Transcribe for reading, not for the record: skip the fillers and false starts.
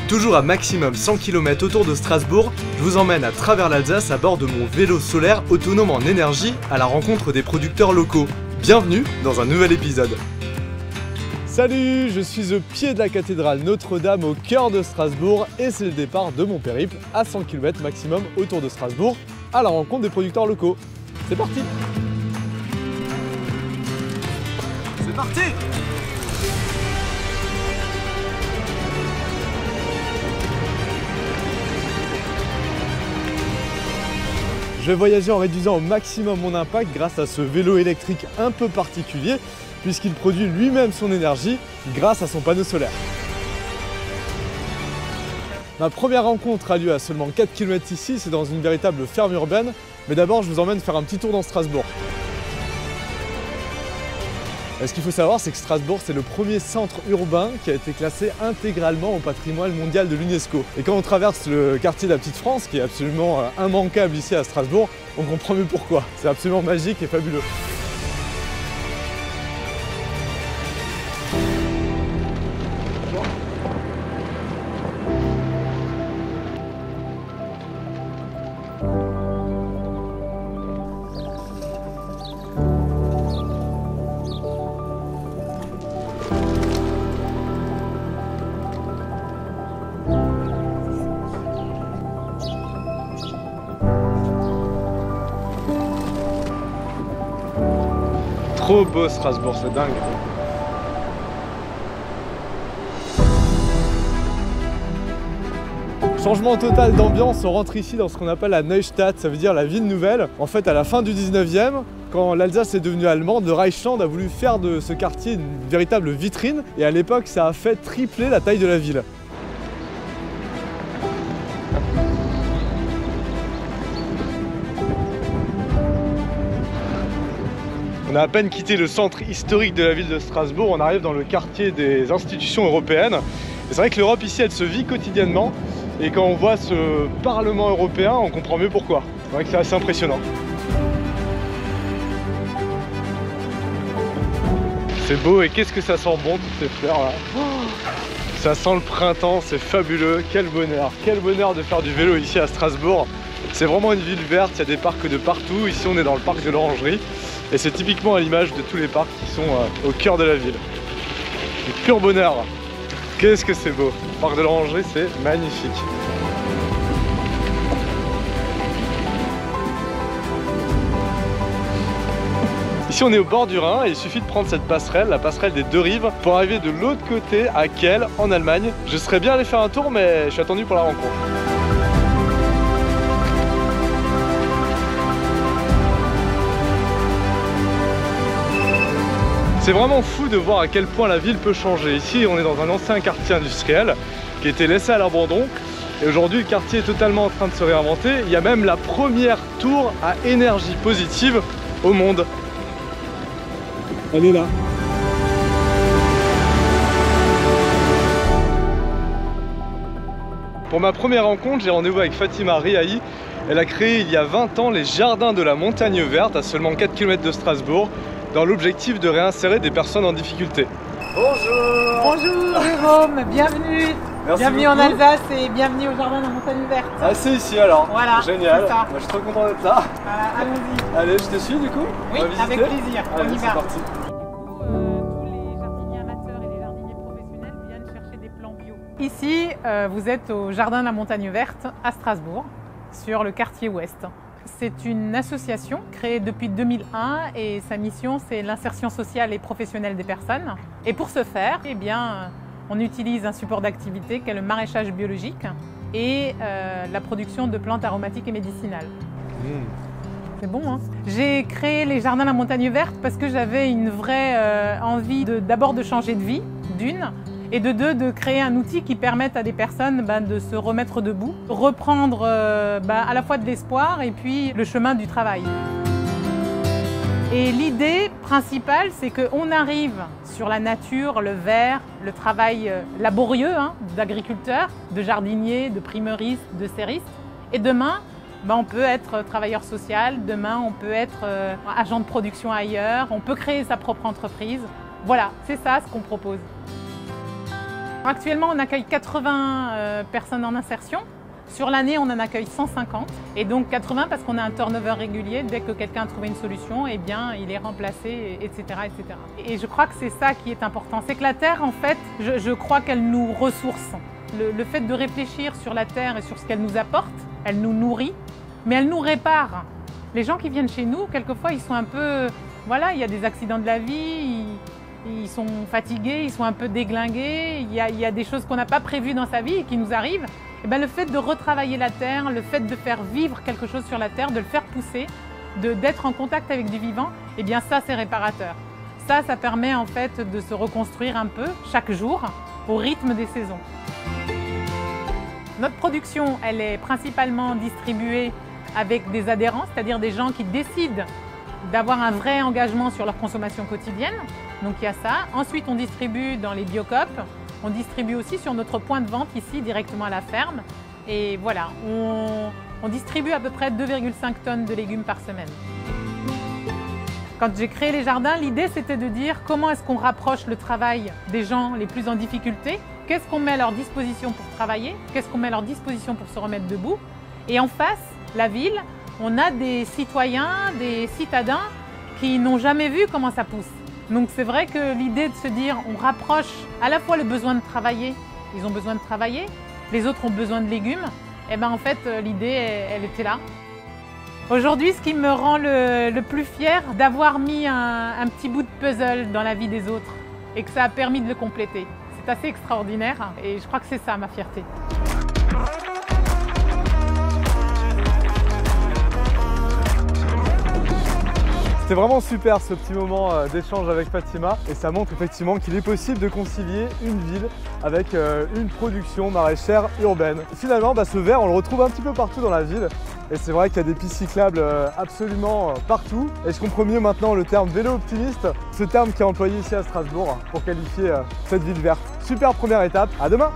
Toujours à maximum 100 km autour de Strasbourg, je vous emmène à travers l'Alsace à bord de mon vélo solaire autonome en énergie à la rencontre des producteurs locaux. Bienvenue dans un nouvel épisode. Salut, je suis au pied de la cathédrale Notre-Dame au cœur de Strasbourg et c'est le départ de mon périple à 100 km maximum autour de Strasbourg à la rencontre des producteurs locaux. C'est parti! C'est parti! Je vais voyager en réduisant au maximum mon impact grâce à ce vélo électrique un peu particulier puisqu'il produit lui-même son énergie grâce à son panneau solaire. Ma première rencontre a lieu à seulement 4 km ici, c'est dans une véritable ferme urbaine, mais d'abord je vous emmène faire un petit tour dans Strasbourg. Ce qu'il faut savoir, c'est que Strasbourg, c'est le premier centre urbain qui a été classé intégralement au patrimoine mondial de l'UNESCO. Et quand on traverse le quartier de la Petite France, qui est absolument immanquable ici à Strasbourg, on comprend mieux pourquoi. C'est absolument magique et fabuleux. Trop beau Strasbourg, c'est dingue. Changement total d'ambiance, on rentre ici dans ce qu'on appelle la Neustadt, ça veut dire la ville nouvelle. En fait, à la fin du 19e, quand l'Alsace est devenue allemande, le Reichsland a voulu faire de ce quartier une véritable vitrine. Et à l'époque, ça a fait tripler la taille de la ville. On a à peine quitté le centre historique de la ville de Strasbourg, on arrive dans le quartier des institutions européennes. C'est vrai que l'Europe ici, elle se vit quotidiennement. Et quand on voit ce Parlement européen, on comprend mieux pourquoi. C'est vrai que c'est assez impressionnant. C'est beau et qu'est-ce que ça sent bon toutes ces fleurs là. Ça sent le printemps, c'est fabuleux, quel bonheur de faire du vélo ici à Strasbourg. C'est vraiment une ville verte, il y a des parcs de partout. Ici on est dans le parc de l'Orangerie. Et c'est typiquement à l'image de tous les parcs qui sont au cœur de la ville. Du pur bonheur. Qu'est-ce que c'est beau. Le parc de l'Orangerie, c'est magnifique. Ici on est au bord du Rhin et il suffit de prendre cette passerelle, la passerelle des deux rives, pour arriver de l'autre côté à Kiel, en Allemagne. Je serais bien allé faire un tour, mais je suis attendu pour la rencontre. C'est vraiment fou de voir à quel point la ville peut changer. Ici, on est dans un ancien quartier industriel qui a été laissé à l'abandon. Et aujourd'hui, le quartier est totalement en train de se réinventer. Il y a même la première tour à énergie positive au monde. Elle est là. Pour ma première rencontre, j'ai rendez-vous avec Fatima Riahi. Elle a créé il y a 20 ans les Jardins de la Montagne Verte à seulement 4 km de Strasbourg, dans l'objectif de réinsérer des personnes en difficulté. Bonjour! Bonjour Jérôme, bienvenue! Merci bienvenue beaucoup. en Alsace et bienvenue au Jardin de la Montagne Verte. Ah c'est ici alors, voilà, génial, c'est ça. Moi, je suis trop content d'être là. Voilà, allons-y. Allez, je te suis du coup. Oui, avec plaisir, Allez, on y c'est va. parti. Tous les jardiniers amateurs et les jardiniers professionnels viennent chercher des plants bio. Ici, vous êtes au Jardin de la Montagne Verte à Strasbourg, sur le quartier ouest. C'est une association créée depuis 2001 et sa mission c'est l'insertion sociale et professionnelle des personnes. Et pour ce faire, eh bien, on utilise un support d'activité qu'est le maraîchage biologique et la production de plantes aromatiques et médicinales. C'est bon, hein? J'ai créé les Jardins de la Montagne Verte parce que j'avais une vraie envie d'abord de changer de vie, d'une, et de deux, de créer un outil qui permette à des personnes de se remettre debout, reprendre à la fois de l'espoir et puis le chemin du travail. Et l'idée principale, c'est qu'on arrive sur la nature, le vert, le travail laborieux d'agriculteurs, de jardiniers, de primeristes, de serristes. Et demain, on peut être travailleur social, demain on peut être agent de production ailleurs, on peut créer sa propre entreprise. Voilà, c'est ça ce qu'on propose. Actuellement, on accueille 80 personnes en insertion. Sur l'année, on en accueille 150. Et donc 80 parce qu'on a un turnover régulier. Dès que quelqu'un a trouvé une solution, eh bien, il est remplacé, etc., etc. Et je crois que c'est ça qui est important. C'est que la terre, en fait, je crois qu'elle nous ressource. Le fait de réfléchir sur la terre et sur ce qu'elle nous apporte, elle nous nourrit, mais elle nous répare. Les gens qui viennent chez nous, quelquefois, ils sont un peu... Voilà, il y a des accidents de la vie, ils sont fatigués, ils sont un peu déglingués, il y a des choses qu'on n'a pas prévues dans sa vie et qui nous arrivent. Et bien, le fait de retravailler la terre, le fait de faire vivre quelque chose sur la terre, de le faire pousser, d'être en contact avec du vivant, eh bien ça c'est réparateur. Ça permet en fait de se reconstruire un peu chaque jour au rythme des saisons. Notre production, elle est principalement distribuée avec des adhérents, c'est-à-dire des gens qui décident d'avoir un vrai engagement sur leur consommation quotidienne. Donc il y a ça. Ensuite, on distribue dans les Biocoop. On distribue aussi sur notre point de vente ici, directement à la ferme. Et voilà, on distribue à peu près 2,5 tonnes de légumes par semaine. Quand j'ai créé les jardins, l'idée c'était de dire comment est-ce qu'on rapproche le travail des gens les plus en difficulté, qu'est-ce qu'on met à leur disposition pour travailler, qu'est-ce qu'on met à leur disposition pour se remettre debout. Et en face, la ville, on a des citoyens, des citadins qui n'ont jamais vu comment ça pousse. Donc c'est vrai que l'idée de se dire on rapproche à la fois le besoin de travailler, ils ont besoin de travailler, les autres ont besoin de légumes, et bien en fait l'idée elle était là. Aujourd'hui, ce qui me rend le plus fier, d'avoir mis un petit bout de puzzle dans la vie des autres et que ça a permis de le compléter. C'est assez extraordinaire et je crois que c'est ça ma fierté. C'était vraiment super ce petit moment d'échange avec Fatima et ça montre effectivement qu'il est possible de concilier une ville avec une production maraîchère urbaine. Finalement, ce verre, on le retrouve un petit peu partout dans la ville et c'est vrai qu'il y a des pistes cyclables absolument partout. Et je comprends mieux maintenant le terme vélo optimiste, ce terme qui est employé ici à Strasbourg pour qualifier cette ville verte. Super première étape, à demain!